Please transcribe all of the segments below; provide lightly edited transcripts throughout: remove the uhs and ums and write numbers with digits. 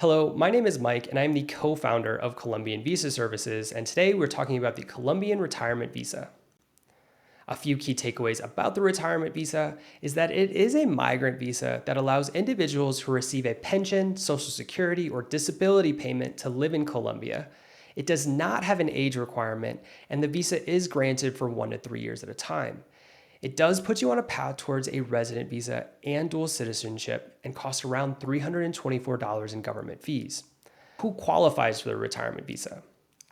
Hello, my name is Mike, and I'm the co-founder of Colombian Visa Services, and today we're talking about the Colombian Retirement Visa. A few key takeaways about the retirement visa is that it is a migrant visa that allows individuals who receive a pension, social security, or disability payment to live in Colombia. It does not have an age requirement, and the visa is granted for 1 to 3 years at a time. It does put you on a path towards a resident visa and dual citizenship and costs around $324 in government fees. Who qualifies for the retirement visa?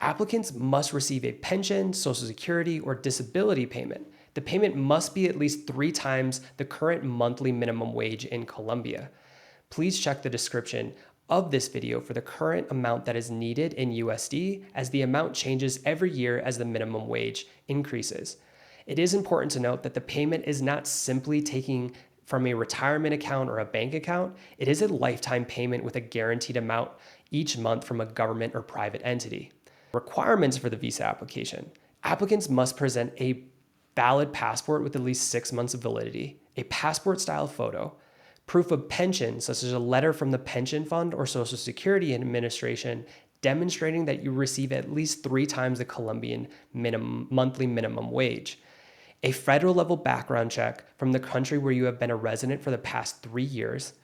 Applicants must receive a pension, social security, or disability payment. The payment must be at least 3 times the current monthly minimum wage in Colombia. Please check the description of this video for the current amount that is needed in USD, as the amount changes every year as the minimum wage increases. It is important to note that the payment is not simply taking from a retirement account or a bank account. It is a lifetime payment with a guaranteed amount each month from a government or private entity. Requirements for the visa application. Applicants must present a valid passport with at least 6 months of validity, a passport-style photo, proof of pension, such as a letter from the pension fund or Social Security Administration demonstrating that you receive at least 3 times the Colombian monthly minimum wage, a federal level background check from the country where you have been a resident for the past 3 years,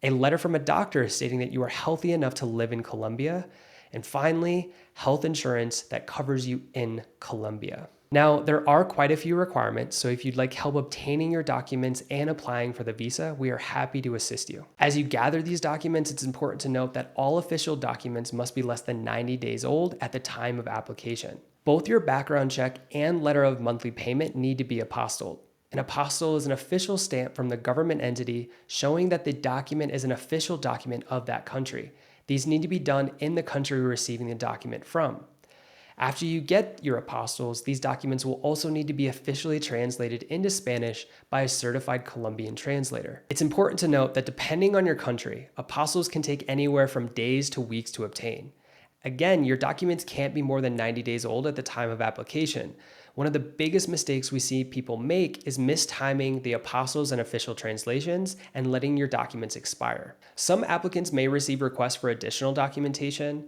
a letter from a doctor stating that you are healthy enough to live in Colombia, and finally, health insurance that covers you in Colombia. Now, there are quite a few requirements, so if you'd like help obtaining your documents and applying for the visa, we are happy to assist you. As you gather these documents, it's important to note that all official documents must be less than 90 days old at the time of application. Both your background check and letter of monthly payment need to be apostilled. An apostille is an official stamp from the government entity showing that the document is an official document of that country. These need to be done in the country you're receiving the document from. After you get your apostilles, these documents will also need to be officially translated into Spanish by a certified Colombian translator. It's important to note that depending on your country, apostilles can take anywhere from days to weeks to obtain. Again, your documents can't be more than 90 days old at the time of application. One of the biggest mistakes we see people make is mistiming the apostilles and official translations and letting your documents expire. Some applicants may receive requests for additional documentation.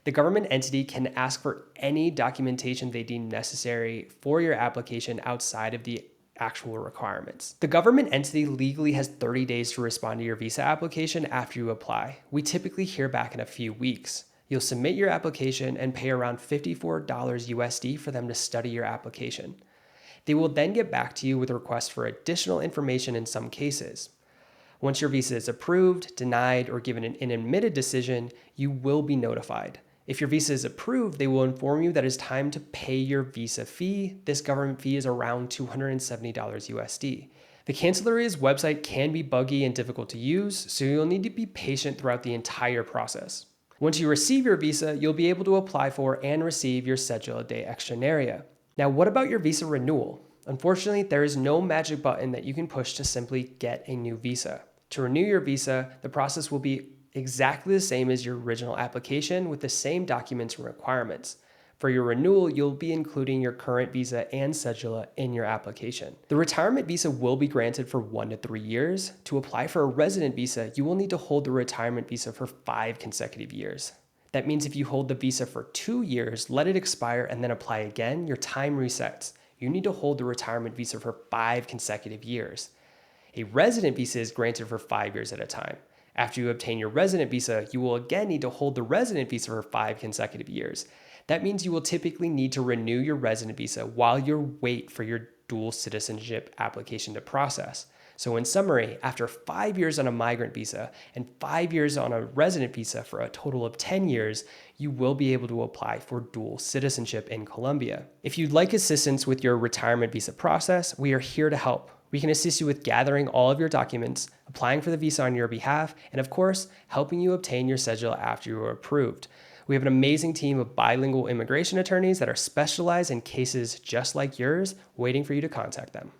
The government entity can ask for any documentation they deem necessary for your application outside of the actual requirements. The government entity legally has 30 days to respond to your visa application after you apply. We typically hear back in a few weeks. You'll submit your application and pay around $54 USD for them to study your application. They will then get back to you with requests for additional information in some cases. Once your visa is approved, denied, or given an admitted decision, you will be notified. If your visa is approved, they will inform you that it's time to pay your visa fee. This government fee is around $270 USD. The Cancellaria's website can be buggy and difficult to use, so you'll need to be patient throughout the entire process. Once you receive your visa, you'll be able to apply for and receive your Cédula de Extranjería. Now, what about your visa renewal? Unfortunately, there is no magic button that you can push to simply get a new visa. To renew your visa, the process will be exactly the same as your original application with the same documents and requirements. For your renewal, you'll be including your current visa and cedula in your application. The retirement visa will be granted for 1 to 3 years. To apply for a resident visa, you will need to hold the retirement visa for 5 consecutive years. That means if you hold the visa for 2 years, let it expire, and then apply again, your time resets. You need to hold the retirement visa for 5 consecutive years. A resident visa is granted for 5 years at a time. After you obtain your resident visa, you will again need to hold the resident visa for 5 consecutive years. That means you will typically need to renew your resident visa while you wait for your dual citizenship application to process. So in summary, after 5 years on a migrant visa and 5 years on a resident visa for a total of 10 years, you will be able to apply for dual citizenship in Colombia. If you'd like assistance with your retirement visa process, we are here to help. We can assist you with gathering all of your documents, applying for the visa on your behalf, and of course, helping you obtain your cedula after you are approved. We have an amazing team of bilingual immigration attorneys that are specialized in cases just like yours, waiting for you to contact them.